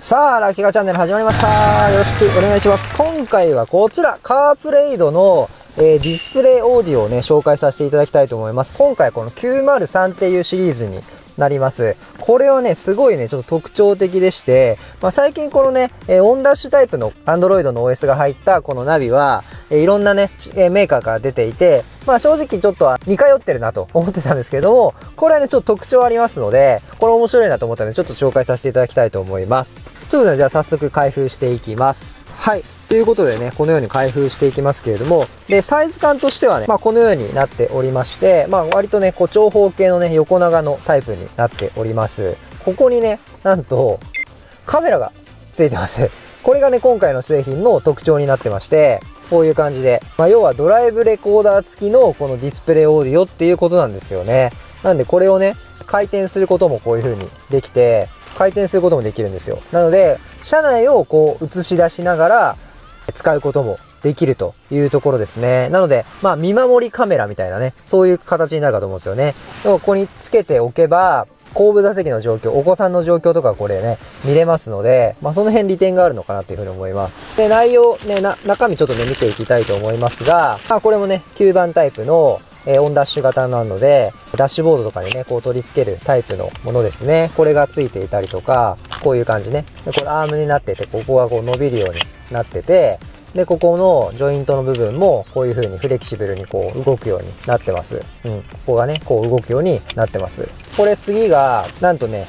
さあ、ラッキーカーチャンネル始まりました。よろしくお願いします。今回はこちら、カープレイドの、ディスプレイオーディオをね、紹介させていただきたいと思います。今回この903っていうシリーズになります。これはね、すごいね、ちょっと特徴的でして、最近このね、オンダッシュタイプの Android の OS が入ったこのナビは、いろんなね、メーカーから出ていて、正直ちょっと似通ってるなと思ってたんですけども、これはね、ちょっと特徴ありますので、これ面白いなと思ったので、ちょっと紹介させていただきたいと思います。ちょっとね、じゃあ早速開封していきます。はい。ということでね、このように開封していきますけれども、で、サイズ感としてはね、このようになっておりまして、割とね、長方形のね、横長のタイプになっております。ここにね、なんと、カメラがついてます。これがね、今回の製品の特徴になってまして、こういう感じで、要はドライブレコーダー付きのこのディスプレイオーディオっていうことなんですよね。なんでこれをね、回転することもこういう風にできて、回転することもできるんですよ。なので、車内をこう映し出しながら使うこともできるというところですね。なので、見守りカメラみたいなね、そういう形になるかと思うんですよね。でもここにつけておけば、後部座席の状況、お子さんの状況とかこれね、見れますので、その辺利点があるのかなというふうに思います。で、内容ね、中身ちょっとね、見ていきたいと思いますが、これもね、9番タイプのオンダッシュ型なので、ダッシュボードとかにね、こう取り付けるタイプのものですね。これがついていたりとか、こういう感じね。でこれアームになってて、ここがこう伸びるようになってて、で、ここのジョイントの部分も、こういう風にフレキシブルにこう動くようになってます。ここがね、こう動くようになってます。これ次が、なんとね、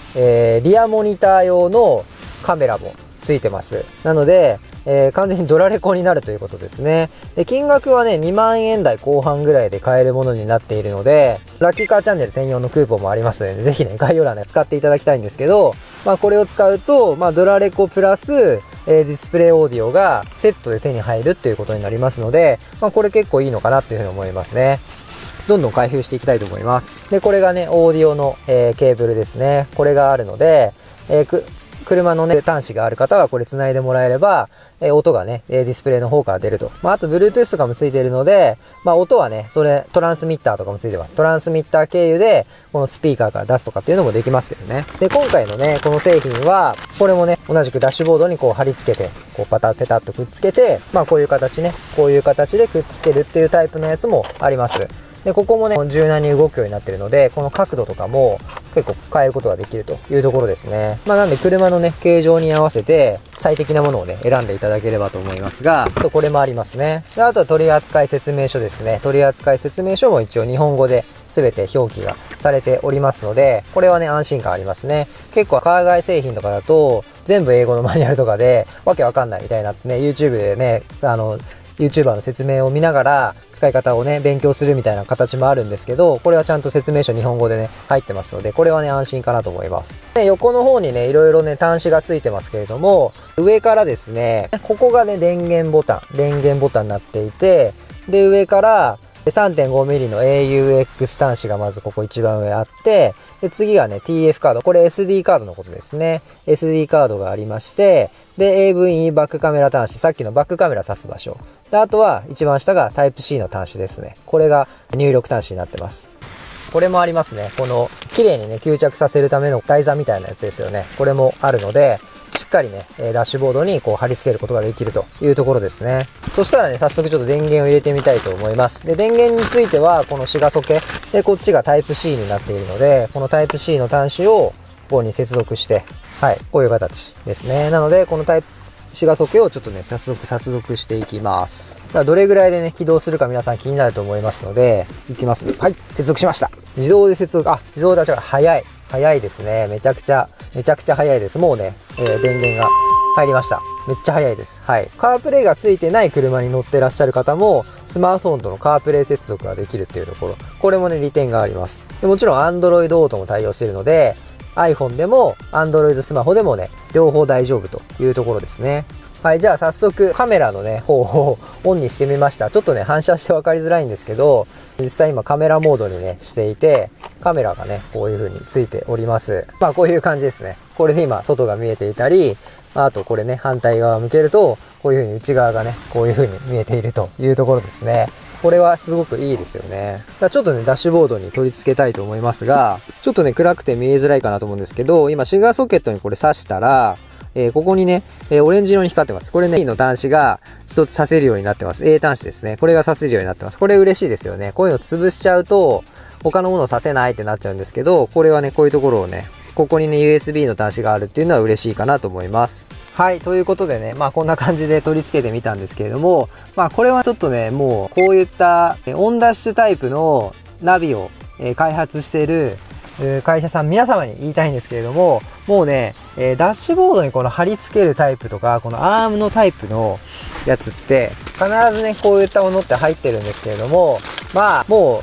リアモニター用のカメラもついてます。なので、完全にドラレコになるということですね。で、金額はね、2万円台後半ぐらいで買えるものになっているので、ラッキーカーチャンネル専用のクーポンもありますので、ぜひね、概要欄で使っていただきたいんですけど、これを使うと、ドラレコプラス、ディスプレイオーディオがセットで手に入るっていうことになりますので、これ結構いいのかなっていうふうに思いますね。どんどん開封していきたいと思います。で、これがね、オーディオの、ケーブルですね。これがあるので、車のね、端子がある方はこれ繋いでもらえれば、音がね、ディスプレイの方から出ると。あと、Bluetooth とかもついているので、音はね、トランスミッターとかもついてます。トランスミッター経由で、このスピーカーから出すとかっていうのもできますけどね。で、今回のね、この製品は、これもね、同じくダッシュボードにこう貼り付けて、こうペタッとくっつけて、こういう形ね、こういう形でくっつけるっていうタイプのやつもあります。で、ここもね、柔軟に動くようになってるので、この角度とかも結構変えることができるというところですね。なんで車のね、形状に合わせて最適なものをね、選んでいただければと思いますが、これもありますね。で、あとは取扱説明書ですね。取扱説明書も一応日本語で全て表記がされておりますので、これはね、安心感ありますね。結構海外製品とかだと、全部英語のマニュアルとかで、わけわかんないみたいになってね、YouTube でね、YouTuber の説明を見ながら使い方をね、勉強するみたいな形もあるんですけど、これはちゃんと説明書日本語でね、入ってますので、これはね、安心かなと思います。で、横の方にね、いろいろね、端子がついてますけれども、上からですね、ここがね、電源ボタンになっていて、で、上から、3.5mm の AUX 端子がまずここ一番上あって、で、次がね、TF カード。これ SD カードのことですね。SD カードがありまして、で、AVE バックカメラ端子。さっきのバックカメラ挿す場所。で、あとは一番下が Type-C の端子ですね。これが入力端子になってます。これもありますね。この、綺麗にね、吸着させるための台座みたいなやつですよね。これもあるので、しっかりね、ダッシュボードにこう貼り付けることができるというところですね。そしたらね、早速ちょっと電源を入れてみたいと思います。で、電源については、このシガソケ。で、こっちが Type-C になっているので、この Type-C の端子をここに接続して、はい、こういう形ですね。なので、このシガソケをちょっとね、早速接続していきます。だからどれぐらいでね、起動するか皆さん気になると思いますので、いきます。はい、接続しました。自動で接続、自動で、早いですね。めちゃくちゃ早いです。もうね、電源が入りました。めっちゃ早いです。はい。カープレイがついてない車に乗ってらっしゃる方も、スマートフォンとのカープレイ接続ができるっていうところ。これもね、利点があります。でもちろん Android Auto も対応しているので、iPhone でも Android スマホでもね、両方大丈夫というところですね。はい、じゃあ早速カメラのね、方をオンにしてみました。ちょっとね、反射して分かりづらいんですけど、実際今カメラモードにね、していて、カメラがね、こういう風についております。こういう感じですね。これで今、外が見えていたり、あとこれね、反対側を向けると、こういう風に内側がね、こういう風に見えているというところですね。これはすごくいいですよね。ちょっとね、ダッシュボードに取り付けたいと思いますが、ちょっとね、暗くて見えづらいかなと思うんですけど、今、シガーソケットにこれ挿したら、ここにね、オレンジ色に光ってます。これね、の端子が一つ刺せるようになってます。A 端子ですね。これが刺せるようになってます。これ嬉しいですよね。こういうの潰しちゃうと、他のものを刺せないってなっちゃうんですけど、これはね、こういうところをね、ここにね、USB の端子があるっていうのは嬉しいかなと思います。はい。ということでね、こんな感じで取り付けてみたんですけれども、これはちょっとね、もう、こういった、オンダッシュタイプのナビを、開発している、会社さん皆様に言いたいんですけれども、もうね、ダッシュボードにこの貼り付けるタイプとか、このアームのタイプのやつって、必ずね、こういったものって入ってるんですけれども、もう、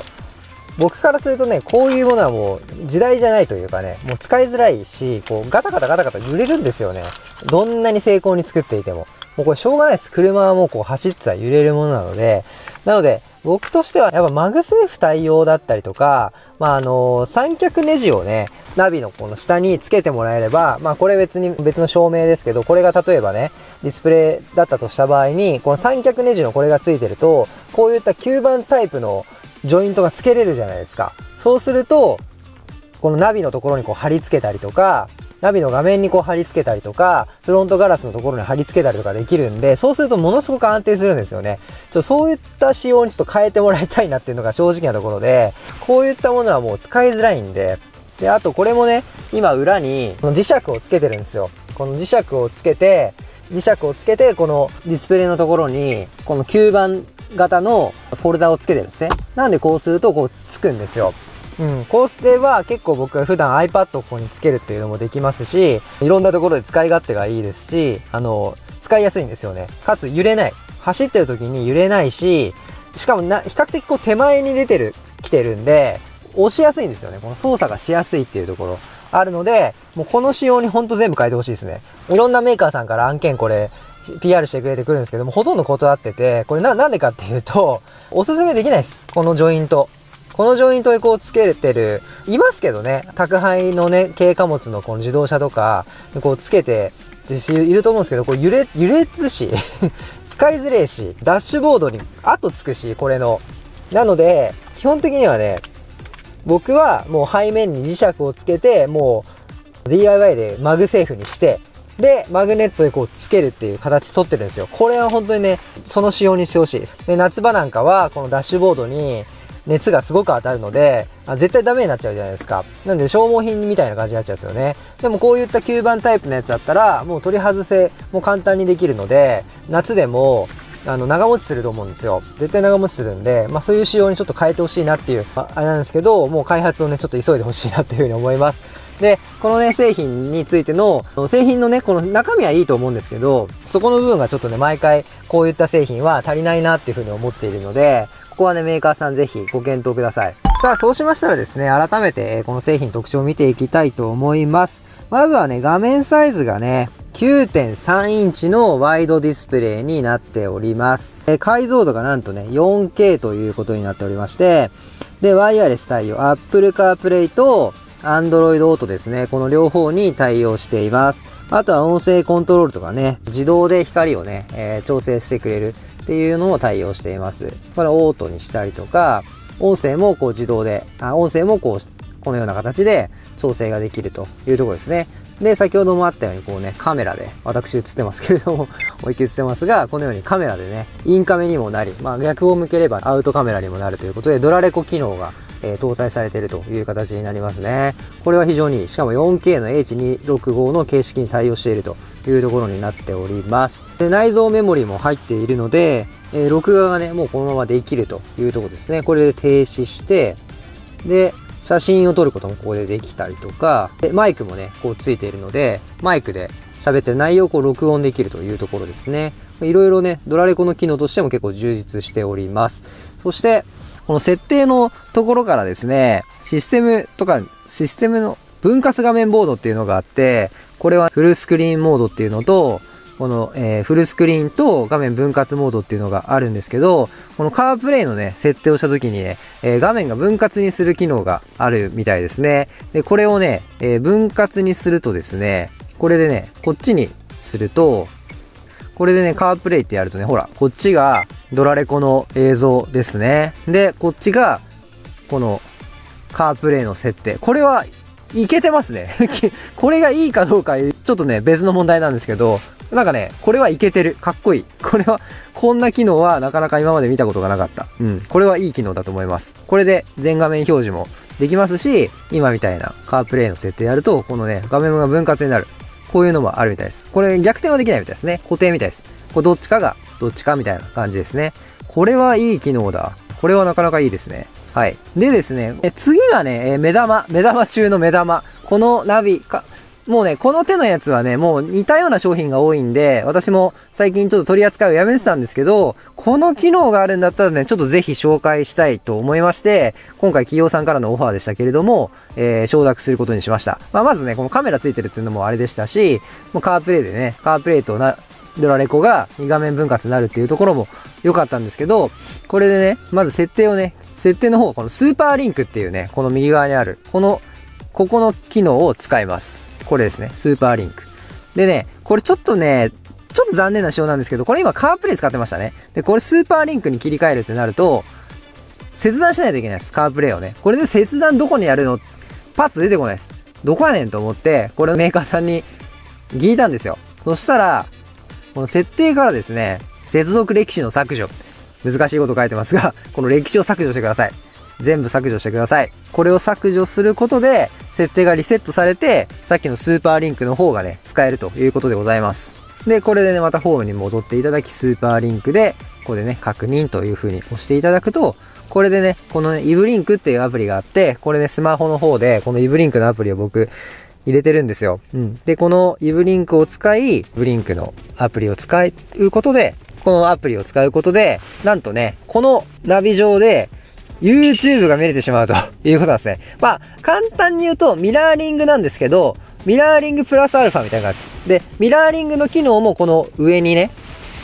僕からするとね、こういうものはもう時代じゃないというかね、もう使いづらいし、こうガタガタガタガタ揺れるんですよね。どんなに精巧に作っていても。もうこれしょうがないです。車はもうこう走ってたら揺れるものなので、僕としてはやっぱマグセーフ対応だったりとか、三脚ネジをね、ナビのこの下につけてもらえれば、これ別の照明ですけど、これが例えばね、ディスプレイだったとした場合に、この三脚ネジのこれがついてると、こういった吸盤タイプのジョイントがつけれるじゃないですか。そうすると、このナビのところにこう貼り付けたりとか、ナビの画面にこう貼り付けたりとか、フロントガラスのところに貼り付けたりとかできるんで、そうするとものすごく安定するんですよね。そういった仕様にちょっと変えてもらいたいなっていうのが正直なところで、こういったものはもう使いづらいんで、で、あとこれもね、今裏にこの磁石をつけてるんですよ。この磁石をつけて、このディスプレイのところに、この吸盤型のフォルダをつけてるんですね。なんでこうするとこうつくんですよ。こうすれば結構僕は普段 iPad をここにつけるっていうのもできますし、いろんなところで使い勝手がいいですし、使いやすいんですよね。かつ揺れない。走ってる時に揺れないし、しかも比較的こう手前に来てるんで、押しやすいんですよね。この操作がしやすいっていうところあるので、もうこの仕様にほんと全部変えてほしいですね。いろんなメーカーさんから案件これ、PR してくれてくるんですけども、ほとんど断ってて、これなんでかっていうと、おすすめできないです。このジョイント。このジョイントにこうつけてる、いますけどね、宅配のね、軽貨物のこの自動車とか、こうつけて、いると思うんですけど、これ揺れるし、使いづれえし、ダッシュボードに跡つくし、これの。なので、基本的にはね、僕はもう背面に磁石をつけて、もう DIY でマグセーフにして、で、マグネットでこうつけるっていう形取ってるんですよ。これは本当にね、その仕様にしてほしいです。で、夏場なんかは、このダッシュボードに熱がすごく当たるので、絶対ダメになっちゃうじゃないですか。なんで消耗品みたいな感じになっちゃうんですよね。でもこういった吸盤タイプのやつだったら、もう取り外せも簡単にできるので、夏でも、長持ちすると思うんですよ。絶対長持ちするんで、そういう仕様にちょっと変えてほしいなっていう、あれなんですけど、もう開発をね、ちょっと急いでほしいなっていうふうに思います。で、このね、製品についての、製品のね、この中身はいいと思うんですけど、そこの部分がちょっとね、毎回こういった製品は足りないなっていうふうに思っているので、ここはね、メーカーさんぜひご検討ください。さあ、そうしましたらですね、改めてこの製品特徴を見ていきたいと思います。まずはね、画面サイズがね、9.3 インチのワイドディスプレイになっております。解像度がなんとね、4K ということになっておりまして、で、ワイヤレス対応、Apple CarPlay と Android Auto ですね。この両方に対応しています。あとは音声コントロールとかね、自動で光をね、調整してくれるっていうのも対応しています。これをオートにしたりとか、音声もこう自動で、音声もこのような形で調整ができるというところですね。で、先ほどもあったようにこうね、カメラで、私映ってますけれども、思いっきり映ってますが、このようにカメラでね、インカメにもなり、逆を向ければアウトカメラにもなるということで、ドラレコ機能が、搭載されているという形になりますね。これは非常にいい。しかも 4K の H265 の形式に対応しているというところになっております。で、内蔵メモリも入っているので、録画がね、もうこのままできるというところですね。これで停止して、で、写真を撮ることもここでできたりとか、でマイクもね、こうついているので、マイクで喋ってる内容をこう録音できるというところですね。いろいろね、ドラレコの機能としても結構充実しております。そして、この設定のところからですね、システムの分割画面ボードっていうのがあって、これはフルスクリーンモードっていうのと、この、フルスクリーンと画面分割モードっていうのがあるんですけど、このカープレイのね、設定をした時にね、画面が分割にする機能があるみたいですね。で、これをね、分割にするとですね、これでね、こっちにすると、これでね、カープレイってやるとね、ほら、こっちがドラレコの映像ですね。で、こっちが、このカープレイの設定。これはいけてますね。これがいいかどうか、ちょっとね、別の問題なんですけど、なんかね、これはいけてる。かっこいい。これは、こんな機能はなかなか今まで見たことがなかった。うん。これはいい機能だと思います。これで全画面表示もできますし、今みたいなカープレイの設定やると、このね、画面が分割になる。こういうのもあるみたいです。これ逆転はできないみたいですね。固定みたいです。これどっちかがどっちかみたいな感じですね。これはいい機能だ。これはなかなかいいですね。はい。でですね、次がね、目玉中の目玉。このナビか、もうね、この手のやつはね、もう似たような商品が多いんで、私も最近ちょっと取り扱いをやめてたんですけど、この機能があるんだったらね、ちょっとぜひ紹介したいと思いまして、今回企業さんからのオファーでしたけれども、承諾することにしました。まずね、このカメラついてるっていうのもあれでしたし、もうカープレイでね、カープレイとドラレコが2画面分割になるっていうところも良かったんですけど、これでね、まず設定の方、このスーパーリンクっていうね、この右側にある、ここの機能を使います。これですね。スーパーリンク。でね、これちょっと残念な仕様なんですけど、これ今カープレイ使ってましたね。で、これスーパーリンクに切り替えるってなると、切断しないといけないです。カープレイをね。これで切断どこにやるのパッと出てこないです。どこやねんと思って、これメーカーさんに聞いたんですよ。そしたら、この設定からですね、接続歴史の削除。難しいこと書いてますが、この歴史を削除してください。全部削除してください。これを削除することで、設定がリセットされて、さっきのスーパーリンクの方がね、使えるということでございます。で、これでね、またホームに戻っていただき、スーパーリンクで、ここでね、確認という風に押していただくと、これでね、このね、イブリンクっていうアプリがあって、これね、スマホの方で、このイブリンクのアプリを僕、入れてるんですよ。うん。で、このイブリンクを使い、ブリンクのアプリを使うことで、なんとね、このナビ上で、YouTube が見れてしまうということなんですね。簡単に言うと、ミラーリングなんですけど、ミラーリングプラスアルファみたいな感じです。で、ミラーリングの機能もこの上にね、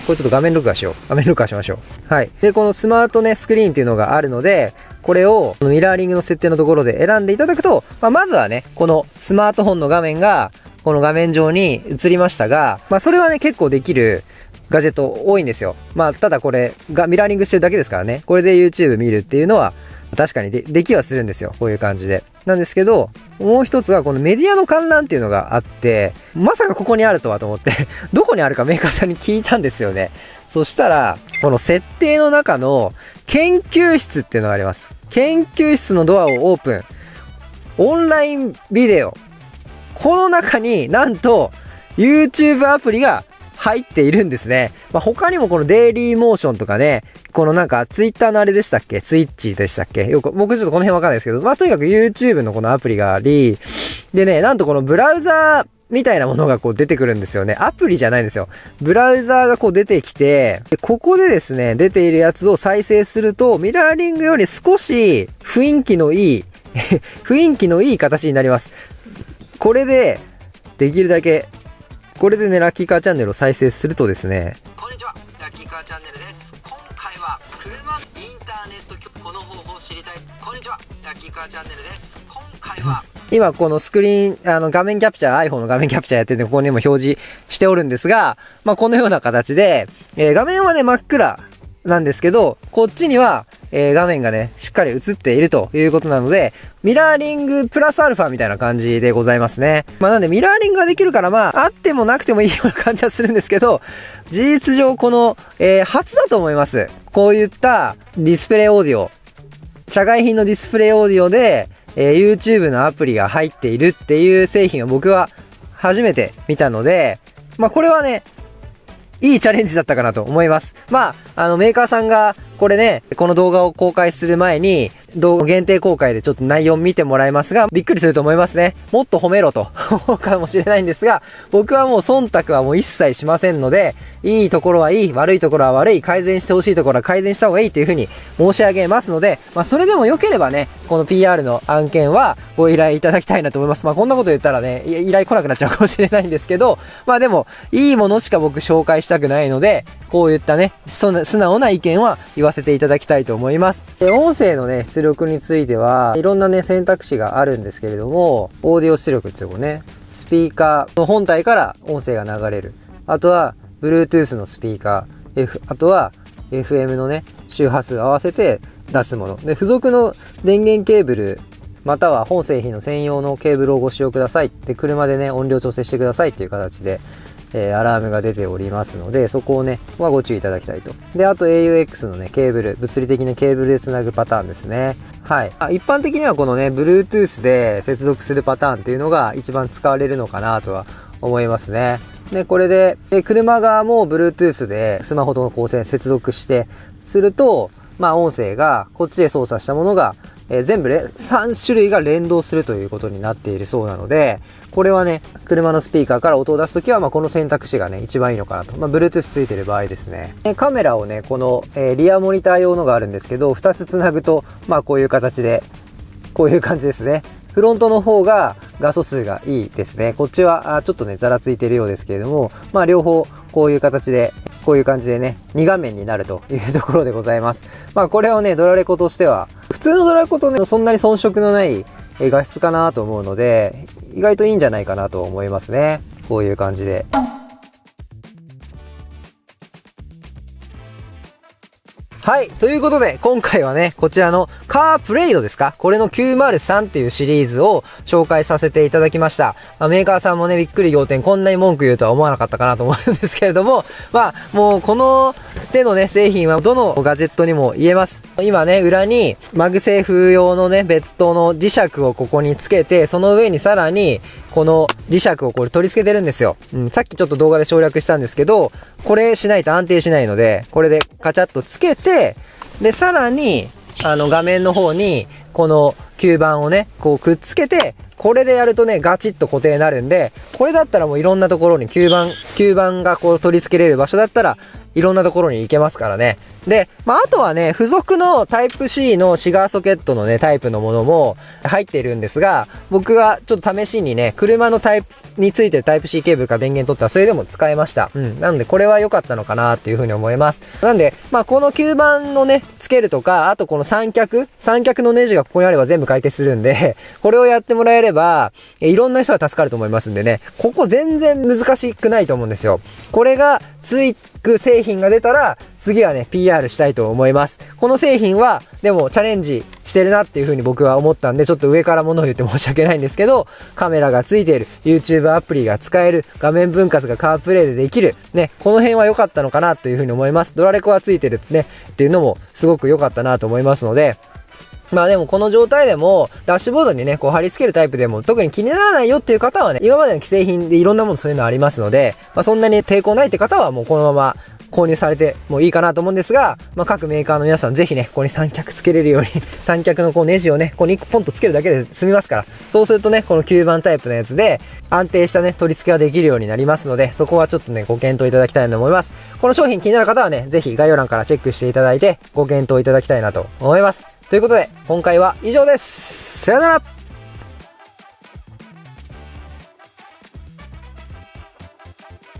これちょっと画面録画しましょう。はい。で、このスマートね、スクリーンっていうのがあるので、これをミラーリングの設定のところで選んでいただくと、まずはね、このスマートフォンの画面が、この画面上に映りましたが、それはね、結構できるガジェット多いんですよ。ただこれがミラーリングしてるだけですからね。これで YouTube 見るっていうのは、確かにできはするんですよ。こういう感じで。なんですけど、もう一つはこのメディアの観覧っていうのがあって、まさかここにあるとはと思って、どこにあるかメーカーさんに聞いたんですよね。そしたら、この設定の中の研究室っていうのがあります。研究室のドアをオープン。オンラインビデオ。この中になんと YouTube アプリが入っているんですね。他にもこのデイリーモーションとかね、このなんかツイッターのあれでしたっけ？ツイッチでしたっけ？僕ちょっとこの辺わかんないですけど、とにかく YouTube のこのアプリがあり、でね、なんとこのブラウザーみたいなものがこう出てくるんですよね。アプリじゃないんですよ。ブラウザーがこう出てきて、でここでですね、出ているやつを再生すると、ミラーリングより少し雰囲気のいい形になります。これで、できるだけ、これでね、ラッキーカーチャンネルを再生するとですね、こんにちは、ラッキーカーチャンネルです。今回は車インターネットこの方法を知りたい。こんにちは、ラッキーカーチャンネルです。今回は今このスクリーン、画面キャプチャー、iPhone の画面キャプチャーやってるんで、ここにも表示しておるんですが、このような形で、画面はね、真っ暗なんですけど、こっちには、画面がね、しっかり映っているということなので、ミラーリングプラスアルファみたいな感じでございますね。なんでミラーリングができるからあってもなくてもいいような感じはするんですけど、事実上この、初だと思います。こういったディスプレイオーディオ、社外品のディスプレイオーディオで、YouTube のアプリが入っているっていう製品を僕は初めて見たので、これはね、いいチャレンジだったかなと思います。メーカーさんがこれね、この動画を公開する前に、動画限定公開でちょっと内容を見てもらいますが、びっくりすると思いますね。もっと褒めろと思うかもしれないんですが、僕はもう忖度はもう一切しませんので、いいところはいい、悪いところは悪い、改善してほしいところは改善した方がいいというふうに申し上げますので、それでも良ければね、この PR の案件はご依頼いただきたいなと思います。こんなこと言ったらね、依頼来なくなっちゃうかもしれないんですけど、でも、いいものしか僕紹介したくないので、こういったね、素直な意見は言わせていただきたいと思います。音声のね、出力については、いろんなね、選択肢があるんですけれども、オーディオ出力っていうのね、スピーカーの本体から音声が流れる。あとは、Bluetooth のスピーカー、あとは、FM のね、周波数合わせて出すもの。で、付属の電源ケーブルまたは本製品の専用のケーブルをご使用ください。で、車でね、音量調整してくださいっていう形で、アラームが出ておりますので、そこをね、ご注意いただきたいと。で、あと AUX のね、ケーブル、物理的なケーブルで繋ぐパターンですね。はい。一般的にはこのね、Bluetooth で接続するパターンっていうのが一番使われるのかなとは思いますね。で、これで、車側も Bluetooth でスマホとの光線接続して、すると、音声がこっちで操作したものが、全部で3種類が連動するということになっているそうなので、これはね、車のスピーカーから音を出すときは、この選択肢がね、一番いいのかなと。Bluetooth ついてる場合ですね。カメラをね、この、リアモニター用のがあるんですけど、2つつなぐと、こういう形で、こういう感じですね。フロントの方が画素数がいいですね。こっちはちょっとね、ざらついてるようですけれども、両方こういう形で、こういう感じでね、2画面になるというところでございます。これをね、ドラレコとしては、普通のドラレコとね、そんなに遜色のない画質かなと思うので、意外といいんじゃないかなと思いますね。こういう感じで。はい。ということで、今回はね、こちらのカープレイドですか？これの903っていうシリーズを紹介させていただきました。メーカーさんもね、びっくり仰天、こんなに文句言うとは思わなかったかなと思うんですけれども、もうこの手のね、製品はどのガジェットにも言えます。今ね、裏にマグセーフ用のね、別途の磁石をここにつけて、その上にさらに、この磁石をこれ取り付けてるんですよ。さっきちょっと動画で省略したんですけど、これしないと安定しないので、これでカチャッとつけて、で、さらに、画面の方に、この吸盤をね、こうくっつけて、これでやるとね、ガチッと固定になるんで、これだったらもういろんなところに吸盤がこう取り付けれる場所だったら、いろんなところに行けますからね。で、あとはね、付属のタイプ C のシガーソケットのね、タイプのものも入っているんですが、僕はちょっと試しにね、車のタイプについてるタイプ C ケーブルから電源取ったらそれでも使えました。なのでこれは良かったのかなっていうふうに思います。なんで、この吸盤のね、つけるとか、あとこの三脚のネジがここにあれば全部解決するんで、これをやってもらえれば、いろんな人が助かると思いますんでね、ここ全然難しくないと思うんですよ。これがつく製品が出たら、次はね、PR したいと思います。この製品は、でもチャレンジしてるなっていう風に僕は思ったんで、ちょっと上から物を言って申し訳ないんですけど、カメラがついている、YouTube アプリが使える、画面分割がカープレイでできる、ね、この辺は良かったのかなという風に思います。ドラレコがついてるね、っていうのもすごく良かったなと思いますので、でもこの状態でも、ダッシュボードにね、こう貼り付けるタイプでも特に気にならないよっていう方はね、今までの既製品でいろんなものそういうのありますので、そんなに抵抗ないって方はもうこのまま購入されてもいいかなと思うんですが、各メーカーの皆さんぜひね、ここに三脚つけれるように、三脚のこうネジをね、ここに1個ポンとつけるだけで済みますから、そうするとね、この吸盤タイプのやつで安定したね、取り付けができるようになりますので、そこはちょっとね、ご検討いただきたいと思います。この商品気になる方はね、ぜひ概要欄からチェックしていただいて、ご検討いただきたいなと思います。ということで、今回は以上です。さよなら。